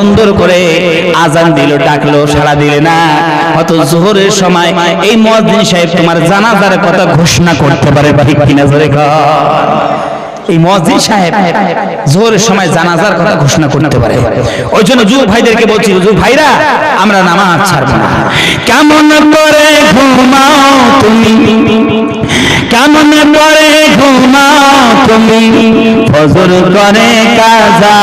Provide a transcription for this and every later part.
সুন্দর করে আজান দিল, ডাকলো, সাড়া দিলে না। হয়তো যোহরের সময় এই মুয়াজ্জিন সাহেব তোমার জানাজার কথা ঘোষণা করতে পারে, ঠিক কিনা জোরে কর। এই মুয়াজ্জিন সাহেব যোহরের সময় জানাজার কথা ঘোষণা করতে পারে। ওই জন্য যুবক ভাইদেরকে বলছি, যুবক ভাইরা আমরা নামাজ ছাড়বো না। কেমন করে ঘুমাও তুমি, কেমন করে ঘুমাও তুমি, ফজর করে কাজা,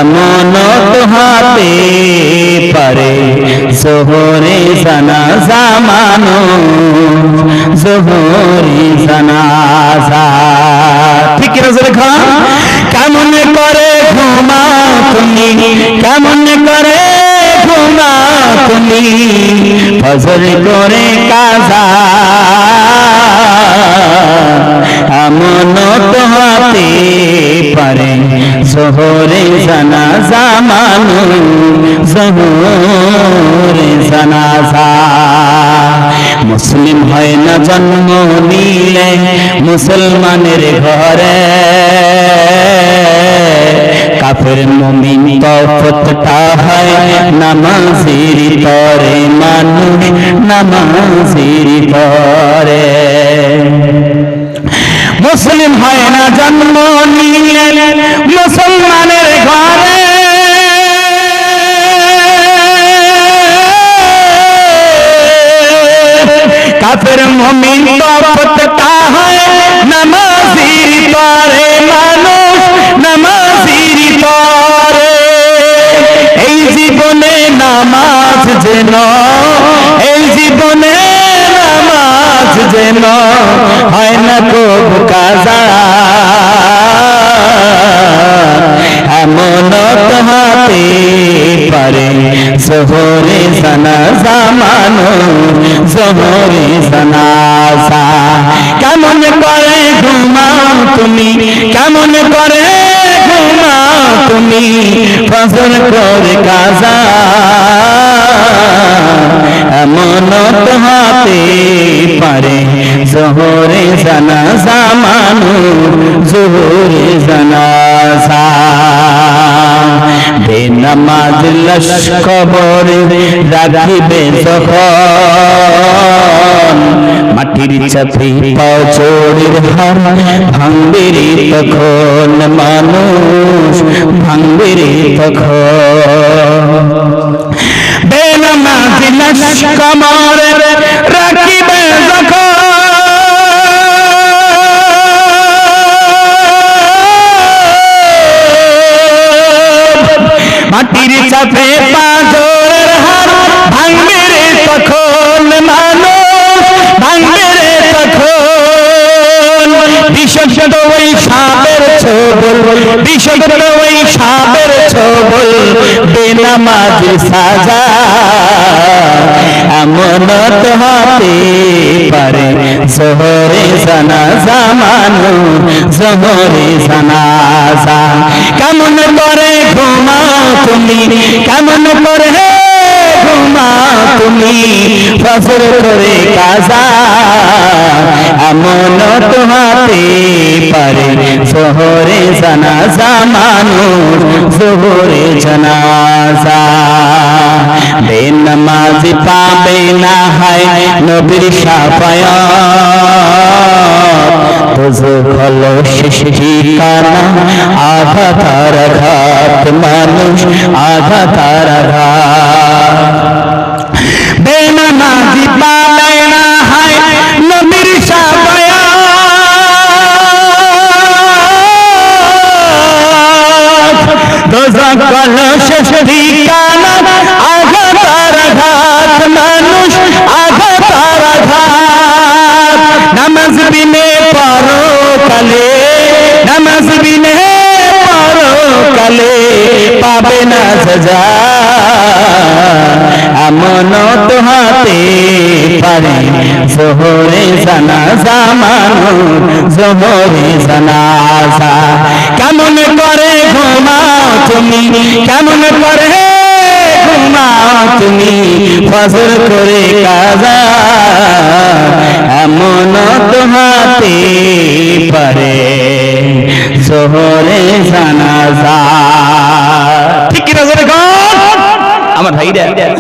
এমন তো হতে পারে যোহরে জানাজা মানো, যোহরে জানাজা। ঠিক কিনা জোরে খান। কেমন করে ঘুমাও তুমি, কেমন করে ঘুমাও তুমি, ফজর করে কাজা, এমন তো হতে পারে যোহরে জানাজা মানো, যোহরে জানাজা। মুসলিম হয় না জন্ম নিলে মুসলমানের ঘরে, কাফের মুমিন তফতটা হয় নামাজির তরে, মানুষ নামাজির তরে। মুসলিম হয় না জন্ম নিলে মুসলমানের ঘরে, কাফের মুমিন তফতটা হয় নামাজির তরে, মানুষ নামাজির তরে। এই জীবনে নামাজ যেন, এই জীবনে নামাজ যেন হয় না কবু কাজা, এমন তো হতে পারে যোহরে জানাজা মানো, যোহরে জানাজা। কেমন করে ঘুমাও তুমি, কেমন করে ঘুমাও তুমি, ফজর করে কাজা, এমন তো হতে পারে যোহরে জানাজা মানো, যোহরে জানাজা। বেনামাজ লাশ কবরে রাখিবে যখন, মাটির চাপে পাও চোরের হার ভাঙবে রে তখন, মানুষ ভাঙবে রে তখন। বেনামাজ লাশ কবরে রাখিবে যখন, মাটির চাপে পাঁজরের হার ভাঙবে রে তখন, মানুষ ভাঙবে রে তখন। বিষাক্ত ওই সাপের ছোবল, বিষাক্ত ওই সাপের ছোবল, বেনামাজির সাজা, এমন তো হতে পারে যোহরে জানাজা মানো, যোহরে জানাজা। কেমন করে ঘুমাও তুমি, কেমন করে ঘুমাও তুমি, ফজর করে কাজা, এমন তো হতে পারে যোহরে জানাজা মানো, যোহরে জানাজা। বেনামাজি পাবে না হয় নবীর শাফায়াত, দোজখ হলো শেষ ঠিকানা, আঘাত আর আঘাত, মানুষ আঘাত আর আঘাত। বেনামাজি পাবে না হয় নবীর শাফায়াত, দোজখ হলো শেষ ঠিকানা, আঘাত আর আঘাত, মানুষ আঘাত আর আঘাত। নামাজ বিনে পরকালে, নামাজ বিনে পরকালে পাবে না সাজা, এমন তো হতে পারে যোহরে জানাজা মানো, যোহরে জানাজা। কেমন করে ঘুমাও তুমি, কেমন করে ঘুমাও তুমি, ফজর করে কাজা, এমন তো হতে পারে জোহরে জানাজা। ঠিক কি না জোরে কর আমার ভাইরা?